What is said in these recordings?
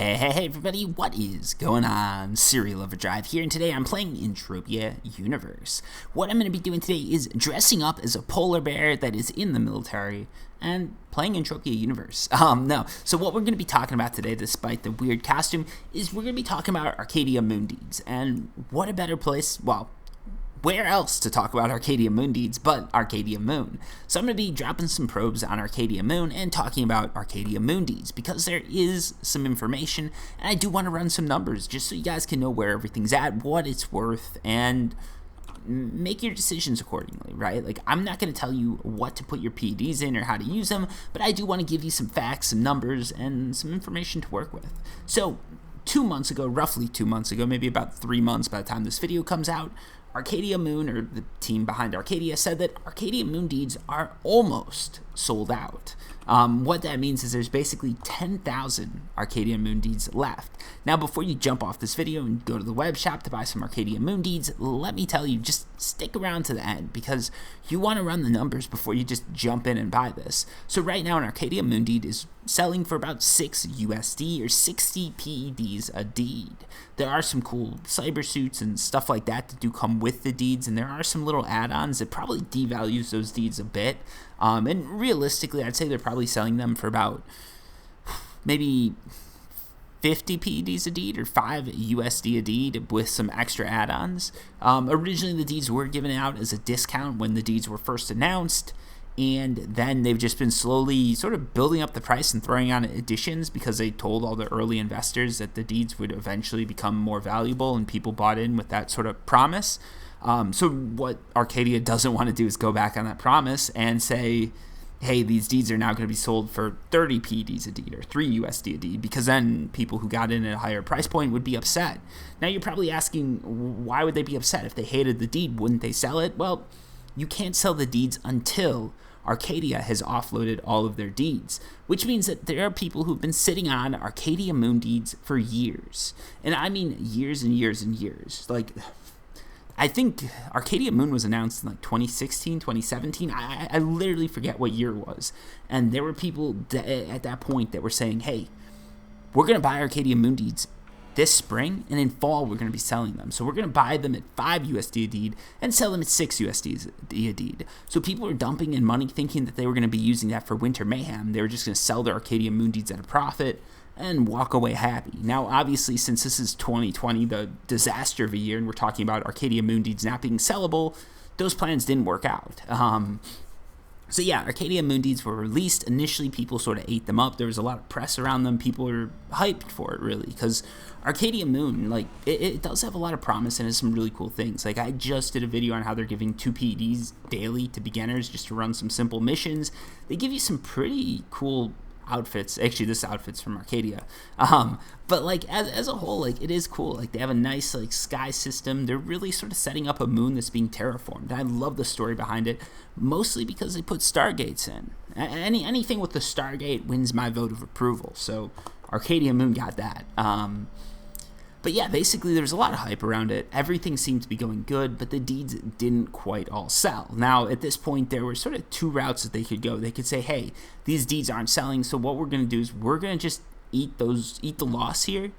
Hey everybody, what is going on? Serial Overdrive here, and today I'm playing Entropia Universe. What I'm going to be doing today is dressing up as a polar bear that is in the military and playing Entropia Universe. So what we're going to be talking about today, despite the weird costume, is we're going to be talking about Arkadia Moon Deeds. And what a better place, well, where else to talk about Arkadia Moon Deeds but Arkadia Moon? So I'm going to be dropping some probes on Arkadia Moon and talking about Arkadia Moon Deeds because there is some information and I do want to run some numbers just so you guys can know where everything's at, what it's worth, and make your decisions accordingly, right? Like, I'm not going to tell you what to put your PEDs in or how to use them, but I do want to give you some facts, some numbers, and some information to work with. So 2 months ago, roughly 2 months ago, maybe about 3 months by the time this video comes out, Arkadia Moon, or the team behind Arkadia, said that Arkadia Moon Deeds are almost sold out. What that means is there's basically 10,000 Arkadia Moon Deeds left. Now, before you jump off this video and go to the web shop to buy some Arkadia Moon Deeds, let me tell you, just stick around to the end because you want to run the numbers before you just jump in and buy this. So right now, an Arkadia Moon Deed is selling for about 6 USD or 60 PEDs a deed. There are some cool cyber suits and stuff like that that do come with the deeds, and there are some little add-ons that probably devalues those deeds a bit. And realistically, I'd say they're probably selling them for about maybe 50 PEDs a deed or 5 USD a deed with some extra add-ons. Originally, the deeds were given out as a discount when the deeds were first announced, and then they've just been slowly sort of building up the price and throwing on additions because they told all the early investors that the deeds would eventually become more valuable, and people bought in with that sort of promise. So what Arkadia doesn't want to do is go back on that promise and say, hey, these deeds are now going to be sold for 30 PEDs a deed or 3 USD a deed, because then people who got in at a higher price point would be upset. Now you're probably asking, why would they be upset? If they hated the deed, wouldn't they sell it? Well, you can't sell the deeds until Arkadia has offloaded all of their deeds, which means that there are people who've been sitting on Arkadia Moon Deeds for years. And I mean years and years and years. Like, I think Arkadia Moon was announced in like 2016, 2017. I literally forget what year it was. And there were people at that point that were saying, hey, we're going to buy Arkadia Moon Deeds this spring, and in fall we're going to be selling them. So we're going to buy them at 5 USD a deed and sell them at 6 USD a deed. So people were dumping in money thinking that they were going to be using that for winter mayhem. They were just going to sell their Arkadia Moon Deeds at a profit and walk away happy. Now, obviously, since this is 2020, the disaster of a year, and we're talking about Arkadia Moon Deeds not being sellable, those plans didn't work out. So yeah, Arkadia Moon Deeds were released. Initially, people sort of ate them up. There was a lot of press around them. People were hyped for it, really, because Arkadia Moon, like, it does have a lot of promise and has some really cool things. Like, I just did a video on how they're giving 2 PEDs daily to beginners just to run some simple missions. They give you some pretty cool outfits. Actually, this outfit's from Arkadia. But like as a whole, like, it is cool. Like, they have a nice like sky system. They're really sort of setting up a moon that's being terraformed. I love the story behind it, mostly because they put stargates in. Anything with the stargate wins my vote of approval. So Arkadia Moon got that. But yeah, basically there's a lot of hype around it. Everything seemed to be going good, but the deeds didn't quite all sell. Now, at this point, there were sort of 2 routes that they could go. They could say, hey, these deeds aren't selling, so what we're going to do is we're going to just eat the loss here,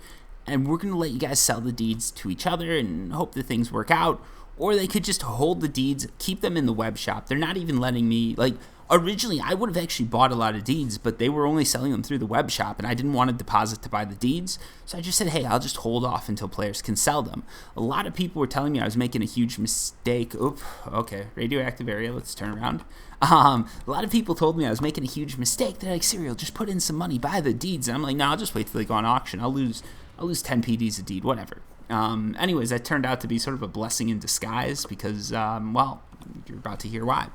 and we're going to let you guys sell the deeds to each other and hope that things work out. Or they could just hold the deeds, keep them in the web shop. They're not even letting me, like, originally I would have actually bought a lot of deeds, but they were only selling them through the web shop, and I didn't want a deposit to buy the deeds. So I just said, hey, I'll just hold off until players can sell them. A lot of people were telling me I was making a huge mistake. Oop, okay, radioactive area, let's turn around. A lot of people told me I was making a huge mistake. They're like, Serial, just put in some money, buy the deeds. And I'm like, no, I'll just wait till they go on auction. I'll lose 10 PDs a deed, whatever. Anyways, that turned out to be sort of a blessing in disguise because, well, you're about to hear why.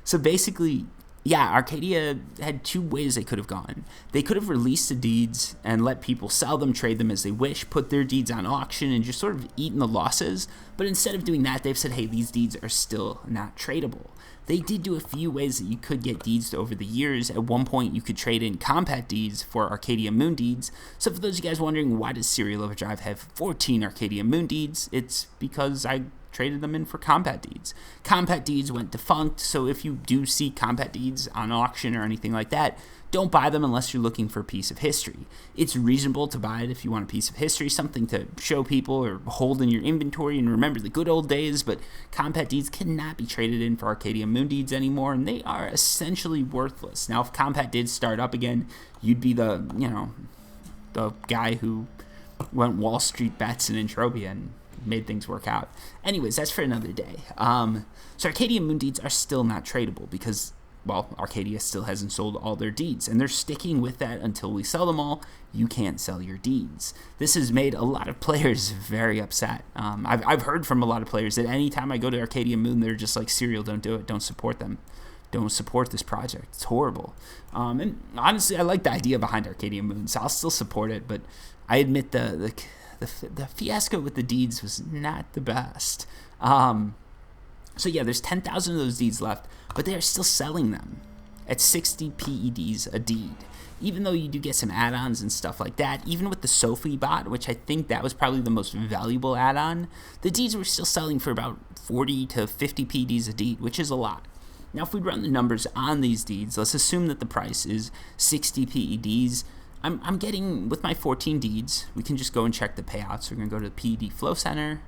So basically, yeah, Arkadia had 2 ways they could have gone. They could have released the deeds and let people sell them, trade them as they wish, put their deeds on auction, and just sort of eaten the losses. But instead of doing that, they've said, hey, these deeds are still not tradable. They did do a few ways that you could get deeds over the years. At one point, you could trade in compat deeds for Arkadia Moon Deeds. So for those of you guys wondering, why does Serial Overdrive have 14 Arkadia Moon Deeds? It's because I traded them in for combat deeds. Combat deeds went defunct, so if you do see combat deeds on auction or anything like that, don't buy them unless you're looking for a piece of history. It's reasonable to buy it if you want a piece of history, something to show people or hold in your inventory and remember the good old days, but combat deeds cannot be traded in for Arkadia Moon Deeds anymore, and they are essentially worthless. Now, if combat did start up again, you'd be the guy who went Wall Street bets in Entropia and made things work out. Anyways, that's for another day. So Arkadia Moon Deeds are still not tradable because, well, Arkadia still hasn't sold all their deeds, and they're sticking with that until we sell them all. You can't sell your deeds. This has made a lot of players very upset. I've heard from a lot of players that anytime I go to Arkadia Moon, they're just like, Serial, don't do it, don't support them. Don't support this project. It's horrible. And honestly, I like the idea behind Arkadia Moon, so I'll still support it, but I admit the fiasco with the deeds was not the best. So yeah, there's 10,000 of those deeds left, but they are still selling them at 60 PEDs a deed. Even though you do get some add-ons and stuff like that, even with the Sophie bot, which I think that was probably the most valuable add-on, the deeds were still selling for about 40 to 50 PEDs a deed, which is a lot. Now, if we run the numbers on these deeds, let's assume that the price is 60 PEDs. I'm getting, with my 14 deeds, we can just go and check the payouts. We're going to go to the PED Flow Center,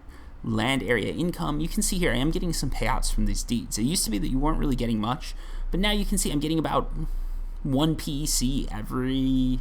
land area income. You can see here I am getting some payouts from these deeds. It used to be that you weren't really getting much, but now you can see I'm getting about 1 PEC every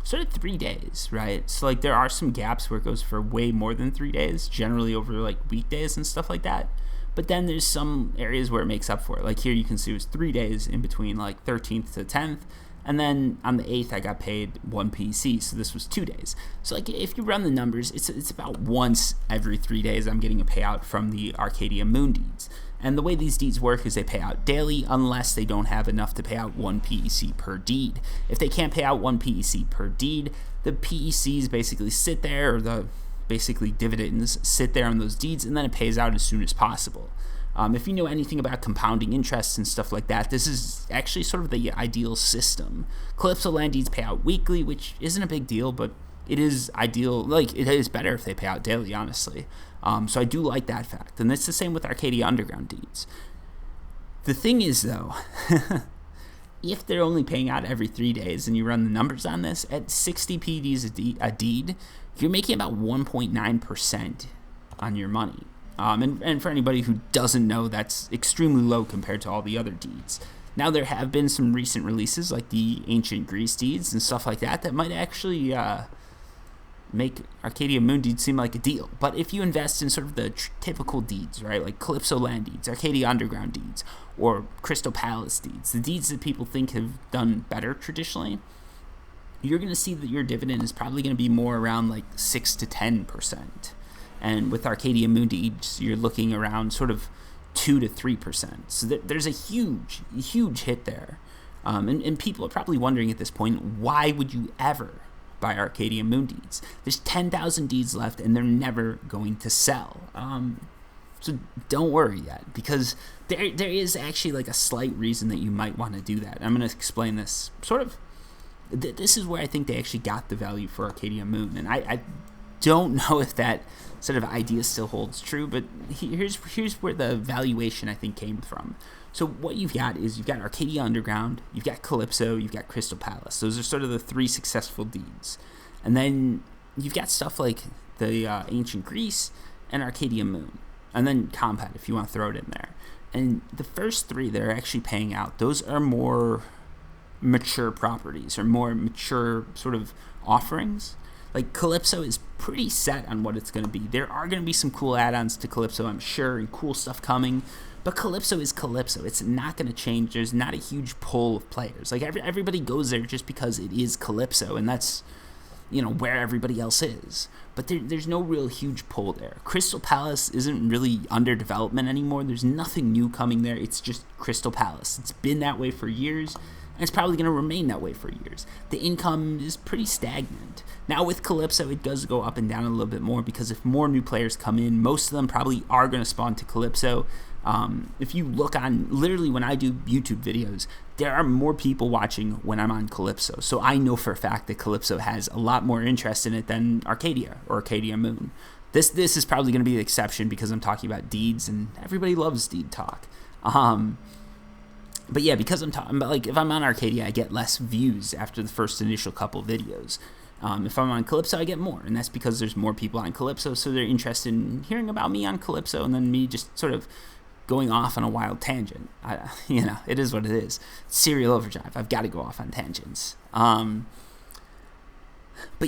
sort of 3 days, right? So like there are some gaps where it goes for way more than 3 days, generally over like weekdays and stuff like that. But then there's some areas where it makes up for it. Like here you can see it was 3 days in between like 13th to 10th. And then on the 8th, I got paid 1 PEC, so this was 2 days. So like if you run the numbers, it's about once every 3 days I'm getting a payout from the Arkadia Moon Deeds. And the way these deeds work is they pay out daily unless they don't have enough to pay out 1 PEC per deed. If they can't pay out 1 PEC per deed, the PECs basically sit there, or the basically dividends sit there on those deeds, and then it pays out as soon as possible. If you know anything about compounding interest and stuff like that, this is actually sort of the ideal system. Calypso land deeds pay out weekly, which isn't a big deal, but it is ideal. Like, it is better if they pay out daily, honestly. So I do like that fact. And it's the same with Arkadia Underground deeds. The thing is, though, if they're only paying out every 3 days and you run the numbers on this, at 60 PDs a deed, you're making about 1.9% on your money. And for anybody who doesn't know, that's extremely low compared to all the other deeds. Now, there have been some recent releases, like the Ancient Greece deeds and stuff like that, that might actually make Arkadia Moon Deeds seem like a deal. But if you invest in sort of the typical deeds, right, like Calypso Land deeds, Arkadia Underground deeds, or Crystal Palace deeds, the deeds that people think have done better traditionally, you're going to see that your dividend is probably going to be more around like 6 to 10%. And with Arkadia Moon Deeds, you're looking around sort of 2 to 3%. So there's a huge hit there. And people are probably wondering at this point, why would you ever buy Arkadia Moon Deeds? There's 10,000 deeds left, and they're never going to sell. So don't worry yet, because there is actually like a slight reason that you might want to do that. I'm going to explain this sort of. This is where I think they actually got the value for Arkadia Moon, and I don't know if that sort of idea still holds true, but here's where the valuation I think came from. So what you've got is you've got Arkadia Underground, you've got Calypso, you've got Crystal Palace. Those are sort of the 3 successful deeds. And then you've got stuff like the Ancient Greece and Arkadia Moon, and then Combat if you want to throw it in there. And the first 3 that are actually paying out, those are more mature properties or more mature sort of offerings. Like Calypso is pretty set on what it's going to be. There are going to be some cool add-ons to Calypso, I'm sure, and cool stuff coming. But Calypso is Calypso. It's not going to change. There's not a huge pull of players. Like everybody goes there just because it is Calypso, and that's, where everybody else is. But there's no real huge pull there. Crystal Palace isn't really under development anymore. There's nothing new coming there. It's just Crystal Palace. It's been that way for years, and it's probably going to remain that way for years. The income is pretty stagnant. Now with Calypso, it does go up and down a little bit more, because if more new players come in, most of them probably are going to spawn to Calypso. If you look on, literally when I do YouTube videos, there are more people watching when I'm on Calypso. So I know for a fact that Calypso has a lot more interest in it than Arkadia or Arkadia Moon. This is probably going to be the exception because I'm talking about Deeds, and everybody loves Deed talk. But yeah, because I'm talking about, like, if I'm on Arkadia, I get less views after the first initial couple videos. If I'm on Calypso, I get more, and that's because there's more people on Calypso, so they're interested in hearing about me on Calypso, and then me just sort of going off on a wild tangent. It is what it is. Serial Overdrive. I've got to go off on tangents. But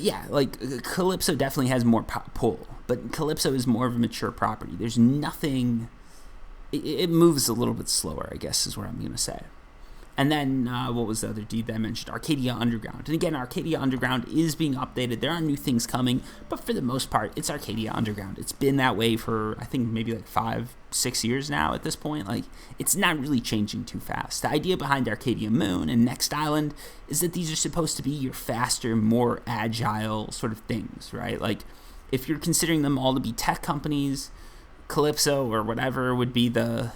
yeah, like, Calypso definitely has more pull, but Calypso is more of a mature property. There's nothing... It moves a little bit slower, I guess, is what I'm going to say. And then, what was the other deed that I mentioned? Arkadia Underground. And again, Arkadia Underground is being updated. There are new things coming, but for the most part, it's Arkadia Underground. It's been that way for, I think, maybe like 5-6 years now at this point. Like, it's not really changing too fast. The idea behind Arkadia Moon and Next Island is that these are supposed to be your faster, more agile sort of things, right? Like, if you're considering them all to be tech companies, Calypso or whatever would be the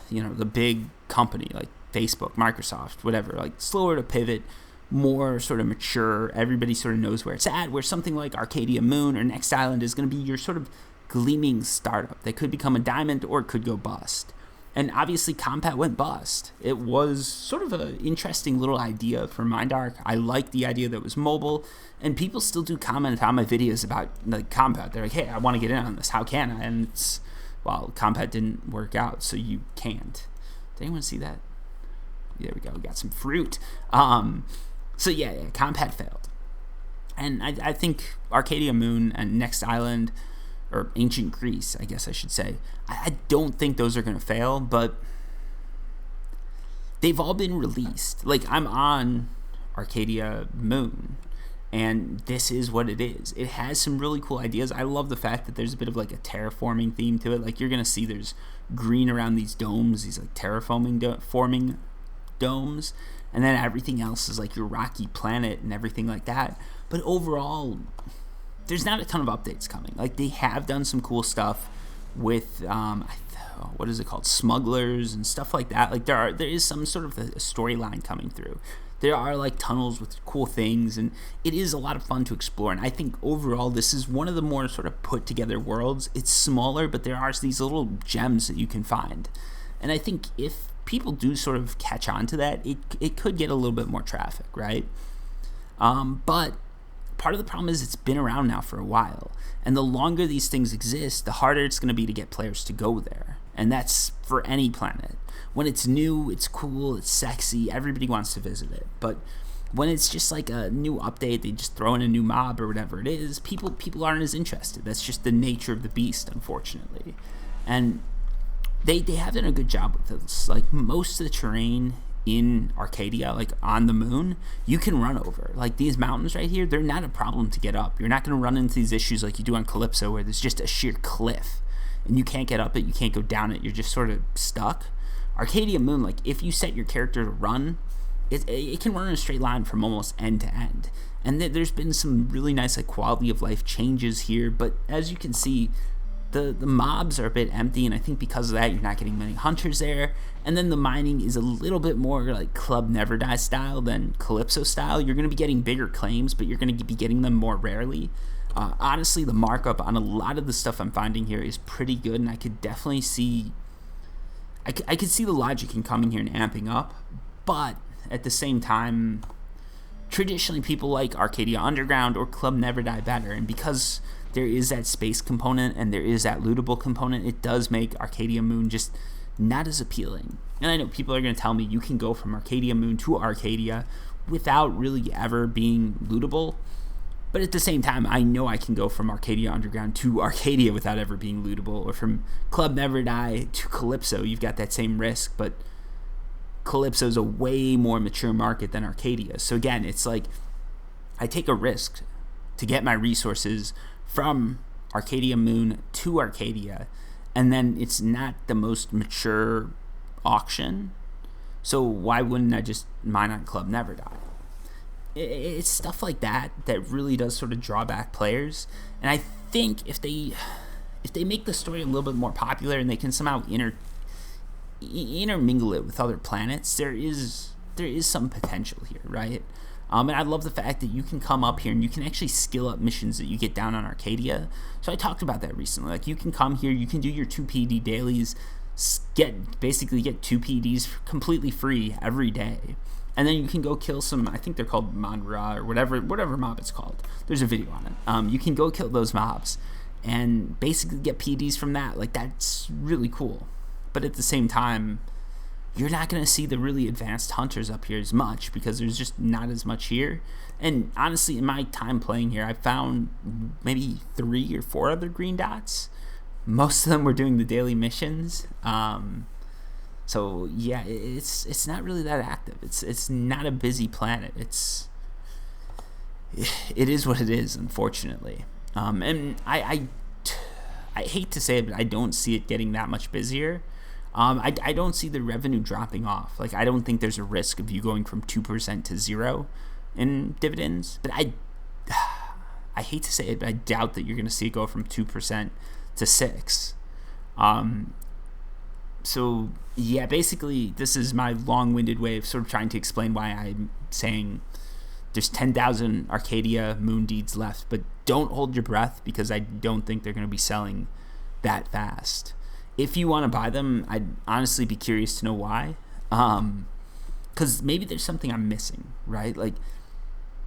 big company, like Facebook, Microsoft, whatever, like slower to pivot, more sort of mature, everybody sort of knows where it's at, where something like Arkadia Moon or Next Island is going to be your sort of gleaming startup that could become a diamond or it could go bust. And obviously Compat went bust. It was sort of an interesting little idea for MindArc. I like the idea that it was mobile, and people still do comment on my videos about like Compat. They're like, hey, I want to get in on this, how can I? And it's, well, Compat didn't work out, so you can't. Did anyone see that? There we go. We got some fruit. So yeah, Compat failed. And I think Arkadia Moon and Next Island, or Ancient Greece, I guess I should say, I don't think those are going to fail, but they've all been released. Like, I'm on Arkadia Moon, and this is what it is. It has some really cool ideas. I love the fact that there's a bit of like a terraforming theme to it. Like, you're going to see there's green around these domes, these like forming domes, and then everything else is like your rocky planet and everything like that. But overall, there's not a ton of updates coming. Like, they have done some cool stuff with what is it called, smugglers and stuff like that. Like, there is some sort of a storyline coming through. There are like tunnels with cool things, and it is a lot of fun to explore. And I think overall this is one of the more sort of put together worlds. It's smaller, but there are these little gems that you can find. And I think if people do sort of catch on to that, it could get a little bit more traffic, right? But part of the problem is it's been around now for a while. And the longer these things exist, the harder it's going to be to get players to go there. And that's for any planet. When it's new, it's cool, it's sexy, everybody wants to visit it. But when it's just like a new update, they just throw in a new mob or whatever it is, people aren't as interested. That's just the nature of the beast, unfortunately. And they have done a good job with this. Like, most of the terrain in Arkadia, like on the moon, you can run over. Like, these mountains right here, they're not a problem to get up. You're not going to run into these issues like you do on Calypso, where there's just a sheer cliff and you can't get up it, you can't go down it, you're just sort of stuck. Arkadia Moon, like, if you set your character to run, it can run in a straight line from almost end to end. And there's been some really nice like quality of life changes here, but as you can see, the mobs are a bit empty, and I think because of that, you're not getting many hunters there. And then the mining is a little bit more like Club Never Die style than Calypso style. You're going to be getting bigger claims, but you're going to be getting them more rarely. Honestly, the markup on a lot of the stuff I'm finding here is pretty good, and I could definitely see... I could see the logic in coming here and amping up, but at the same time, traditionally people like Arkadia Underground or Club Never Die better, and because there is that space component and there is that lootable component, it does make Arkadia Moon just not as appealing. And I know people are going to tell me you can go from Arkadia Moon to Arkadia without really ever being lootable, but at the same time, I know I can go from Arkadia Underground to Arkadia without ever being lootable, or from Club Never Die to Calypso. You've got that same risk, but Calypso's a way more mature market than Arkadia. So again, it's like I take a risk to get my resources from Arkadia Moon to Arkadia, and then it's not the most mature auction. So why wouldn't I just mine on Club Never Die? It's stuff like that that really does sort of draw back players. And I think if they make the story a little bit more popular and they can somehow intermingle it with other planets, there is some potential here, right? And I love the fact that you can come up here and you can actually skill up missions that you get down on Arkadia. So I talked about that recently. Like, you can come here, you can do your 2 PD dailies, basically get 2 PDs completely free every day. And then you can go kill some, I think they're called Manra or whatever mob it's called. There's a video on it. You can go kill those mobs and basically get PDs from that. Like, that's really cool. But at the same time, you're not going to see the really advanced hunters up here as much because there's just not as much here. And honestly, in my time playing here, I found maybe 3 or 4 other green dots. Most of them were doing the daily missions. So yeah, it's not really that active. It's not a busy planet. It is what it is, unfortunately. And I hate to say it, but I don't see it getting that much busier. I don't see the revenue dropping off. Like, I don't think there's a risk of you going from 2% to 0 in dividends. But I hate to say it, but I doubt that you're going to see it go from 2% to 6. So yeah, basically, this is my long-winded way of sort of trying to explain why I'm saying there's 10,000 Arkadia Moon Deeds left, but don't hold your breath because I don't think they're going to be selling that fast. If you want to buy them, I'd honestly be curious to know why. Because maybe there's something I'm missing, right? Like,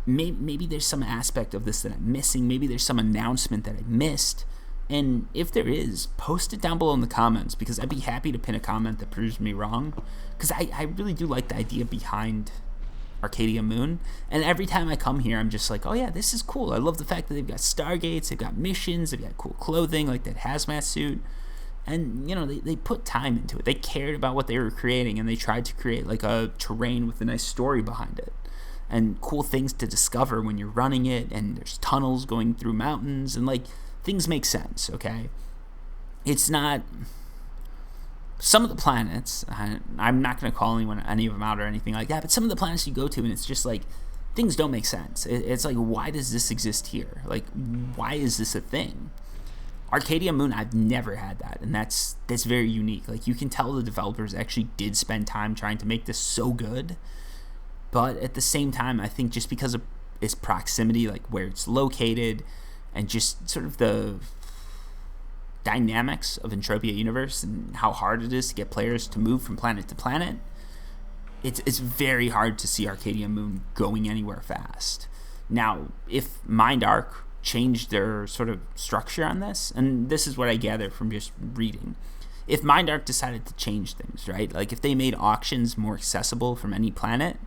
maybe there's some aspect of this that I'm missing. Maybe there's some announcement that I missed. And if there is, post it down below in the comments because I'd be happy to pin a comment that proves me wrong. Because I really do like the idea behind Arkadia Moon. And every time I come here, I'm just like, oh yeah, this is cool. I love the fact that they've got stargates, they've got missions, they've got cool clothing, like that hazmat suit. And, you know, they put time into it. They cared about what they were creating, and they tried to create, like, a terrain with a nice story behind it. And cool things to discover when you're running it, and there's tunnels going through mountains, and, like, things make sense, okay? It's not... Some of the planets, I'm not going to call any of them out or anything like that, but some of the planets you go to, and it's just, like, things don't make sense. It's like, why does this exist here? Like, why is this a thing? Arkadia Moon, I've never had that, and that's very unique. Like, you can tell the developers actually did spend time trying to make this so good, but at the same time, I think just because of its proximity, like where it's located, and just sort of the dynamics of Entropia Universe and how hard it is to get players to move from planet to planet, it's very hard to see Arkadia Moon going anywhere fast. Now, if Mind Arc changed their sort of structure on this, and this is what I gather from just reading. If Mind Arc decided to change things, right? Like, if they made auctions more accessible from any planet,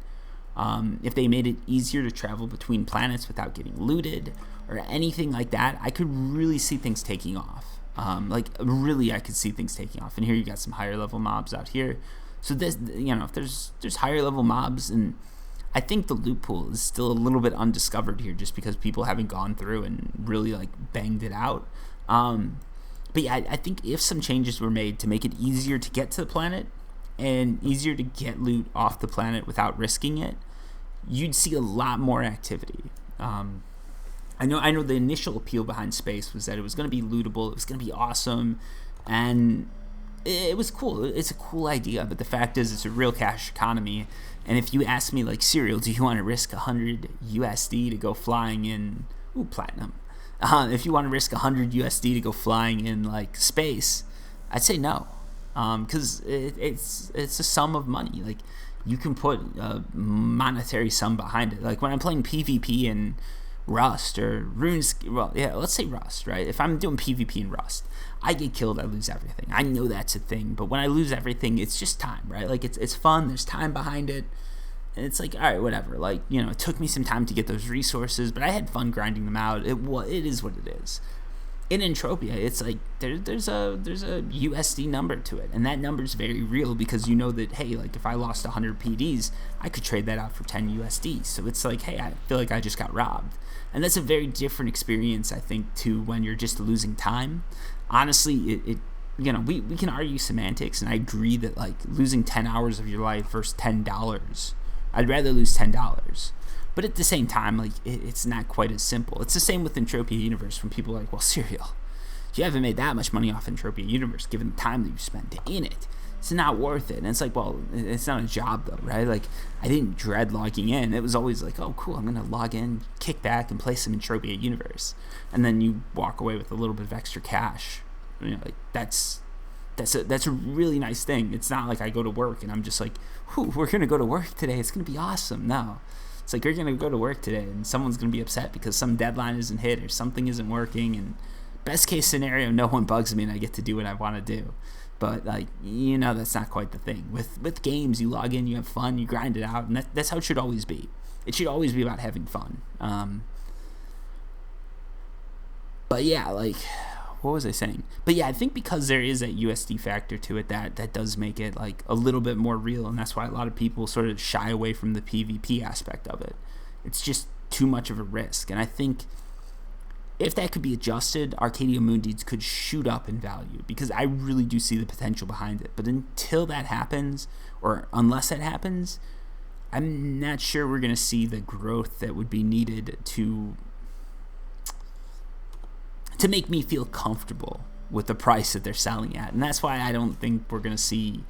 if they made it easier to travel between planets without getting looted, or anything like that, I could really see things taking off. Like, really, I could see things taking off. And here you got some higher level mobs out here. So this, you know, if there's higher level mobs, and I think the loot pool is still a little bit undiscovered here just because people haven't gone through and really, like, banged it out. But yeah, I think if some changes were made to make it easier to get to the planet and easier to get loot off the planet without risking it, you'd see a lot more activity. I know the initial appeal behind space was that it was going to be lootable, it was going to be awesome, and it was cool. It's a cool idea, but the fact is it's a real cash economy. And if you ask me, like, Serial, do you want to risk 100 USD to go flying in... Ooh, platinum. If you want to risk 100 USD to go flying in, like, space, I'd say no. Because it's a sum of money. Like, you can put a monetary sum behind it. Like, when I'm playing PvP in Rust or Runes... Well, yeah, let's say Rust, right? If I'm doing PvP in Rust, I get killed, I lose everything. I know that's a thing, but when I lose everything, it's just time, right? Like, it's fun, there's time behind it, and it's like, all right, whatever. Like, you know, it took me some time to get those resources, but I had fun grinding them out. It is what it is. In Entropia, it's like there's a USD number to it, and that number is very real because you know that, hey, like, if I lost 100 PDs, I could trade that out for 10 USD. So it's like, hey, I feel like I just got robbed. And that's a very different experience, I think, to when you're just losing time. Honestly, it you know, we can argue semantics, and I agree that, like, losing 10 hours of your life versus $10, I'd rather lose $10. But at the same time, like, it's not quite as simple. It's the same with Entropia Universe when people are like, well, Serial, you haven't made that much money off Entropia Universe given the time that you spent in it. it's not worth it. And it's like, well, it's not a job though, right? Like, I didn't dread logging in. It was always like, oh, cool, I'm gonna log in, kick back, and play some Entropia Universe, and then you walk away with a little bit of extra cash. You know, like that's a really nice thing. It's not like I go to work and I'm just like, we're gonna go to work today, it's gonna be awesome. No, it's like you're gonna go to work today and someone's gonna be upset because some deadline isn't hit or something isn't working, and best case scenario, no one bugs me and I get to do what I want to do. But like, you know, that's not quite the thing. With games, you log in, you have fun, you grind it out, and that's how it should always be. It should always be about having fun. But yeah, like, what was I saying? But yeah, I think because there is that USD factor to it, that does make it like a little bit more real, and that's why a lot of people sort of shy away from the PvP aspect of it. It's just too much of a risk, and I think if that could be adjusted, Arkadia Moon Deeds could shoot up in value, because I really do see the potential behind it. But until that happens, or unless that happens, I'm not sure we're going to see the growth that would be needed to make me feel comfortable with the price that they're selling at. And that's why I don't think we're going to see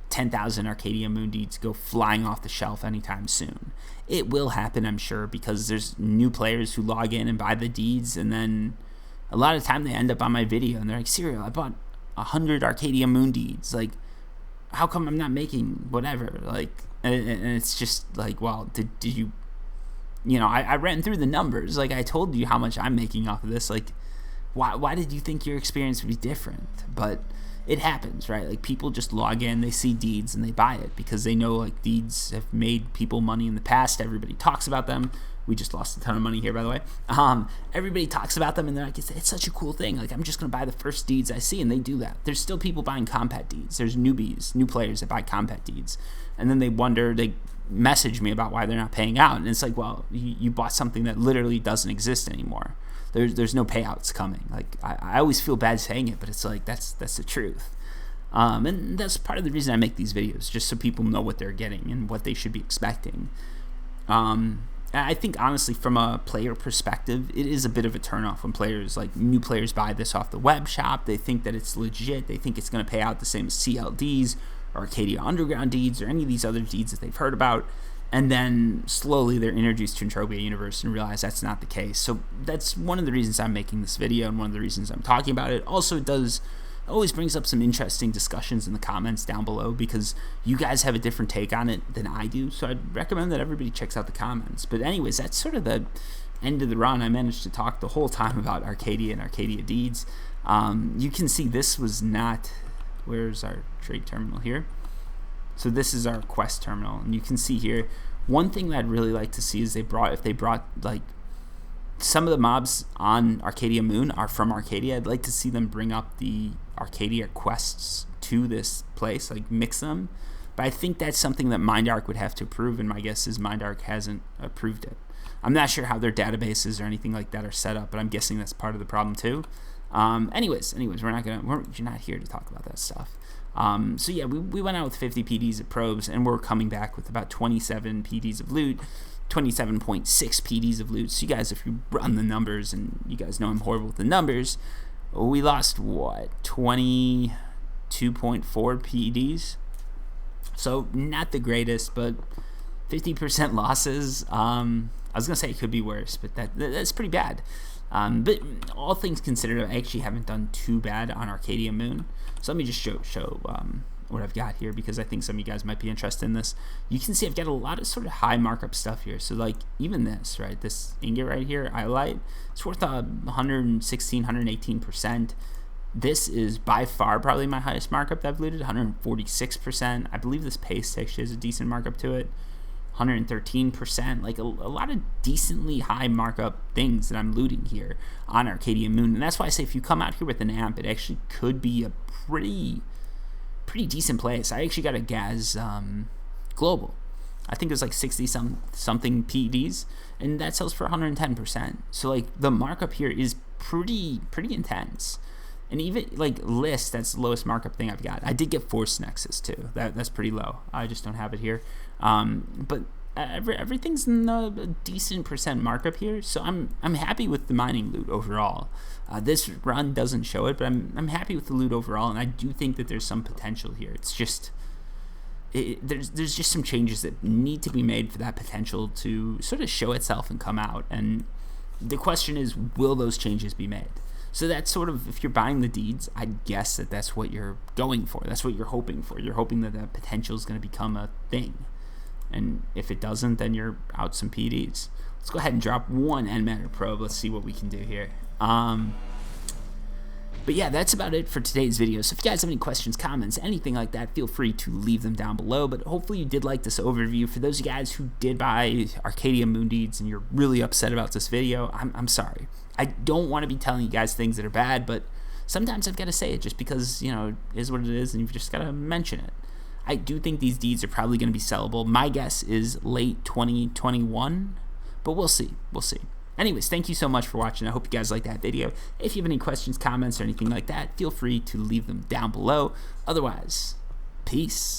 10,000 Arkadia Moon Deeds go flying off the shelf anytime soon. It will happen, I'm sure, because there's new players who log in and buy the deeds, and then a lot of the time they end up on my video and they're like, Serial, I bought 100 Arkadia Moon Deeds. Like, how come I'm not making whatever? Like, and it's just like, well, did you, you know, I ran through the numbers. Like, I told you how much I'm making off of this. Like, why did you think your experience would be different? But it happens, right? Like, people just log in, they see deeds, and they buy it because they know, like, deeds have made people money in the past. Everybody talks about them. We just lost a ton of money here, by the way. Everybody talks about them, and they're like, it's such a cool thing. Like, I'm just going to buy the first deeds I see, and they do that. There's still people buying combat deeds. There's newbies, new players that buy combat deeds. And then they wonder, they message me about why they're not paying out. And it's like, well, you bought something that literally doesn't exist anymore. There's no payouts coming. Like, I always feel bad saying it, but it's like, that's the truth. And that's part of the reason I make these videos, just so people know what they're getting and what they should be expecting. I think, honestly, from a player perspective, it is a bit of a turnoff when players, like, new players buy this off the web shop. They think that it's legit. They think it's going to pay out the same as CLDs or Arcadia Underground deeds or any of these other deeds that they've heard about. And then slowly they're introduced to Entropia Universe and realize that's not the case. So that's one of the reasons I'm making this video and one of the reasons I'm talking about it. Also, it always brings up some interesting discussions in the comments down below, because you guys have a different take on it than I do. So I'd recommend that everybody checks out the comments. But anyways, that's sort of the end of the run. I managed to talk the whole time about Arkadia and Arkadia Deeds. You can see this was not... Where's our trade terminal here? So this is our quest terminal, and you can see here, one thing that I'd really like to see is if they brought like some of the mobs on Arkadia Moon are from Arkadia. I'd like to see them bring up the Arkadia quests to this place, like mix them. But I think that's something that MindArk would have to approve, and my guess is MindArk hasn't approved it. I'm not sure how their databases or anything like that are set up, but I'm guessing that's part of the problem too. Anyways, you're not here to talk about that stuff. So yeah, we went out with 50 PDs of probes, and we're coming back with about 27 PDs of loot, 27.6 PDs of loot. So you guys, if you run the numbers, and you guys know I'm horrible with the numbers, we lost, what, 22.4 PDs? So not the greatest, but 50% losses. I was going to say it could be worse, but that's pretty bad. But all things considered, I actually haven't done too bad on Arkadia Moon. So let me just show what I've got here, because I think some of you guys might be interested in this. You can see I've got a lot of sort of high markup stuff here. So like even this, right, this ingot right here, Iolite, it's worth 116, 118%. This is by far probably my highest markup that I've looted, 146%. I believe this paste actually has a decent markup to it, 113%. Like a lot of decently high markup things that I'm looting here on Arkadia Moon. And that's why I say if you come out here with an amp, it actually could be a pretty decent place. I actually got a Gaz Global. I think it was like 60 something PDs, and that sells for 110%. So like the markup here is pretty intense. And even like list, that's the lowest markup thing I've got. I did get Force Nexus too. That's pretty low. I just don't have it here. But everything's in a decent percent markup here, so I'm happy with the mining loot overall. This run doesn't show it, but I'm happy with the loot overall, and I do think that there's some potential here. It's just there's just some changes that need to be made for that potential to sort of show itself and come out. And the question is, will those changes be made? So that's sort of, if you're buying the deeds, I guess that's what you're going for. That's what you're hoping for. You're hoping that that potential is going to become a thing. And if it doesn't, then you're out some PDs. Let's go ahead and drop one end matter probe. Let's see what we can do here. But yeah, that's about it for today's video. So if you guys have any questions, comments, anything like that, feel free to leave them down below. But hopefully you did like this overview. For those of you guys who did buy Arkadia Moon Deeds and you're really upset about this video, I'm sorry. I don't want to be telling you guys things that are bad, but sometimes I've got to say it just because, you know, it is what it is and you've just got to mention it. I do think these deeds are probably going to be sellable. My guess is late 2021, but we'll see. We'll see. Anyways, thank you so much for watching. I hope you guys liked that video. If you have any questions, comments, or anything like that, feel free to leave them down below. Otherwise, peace.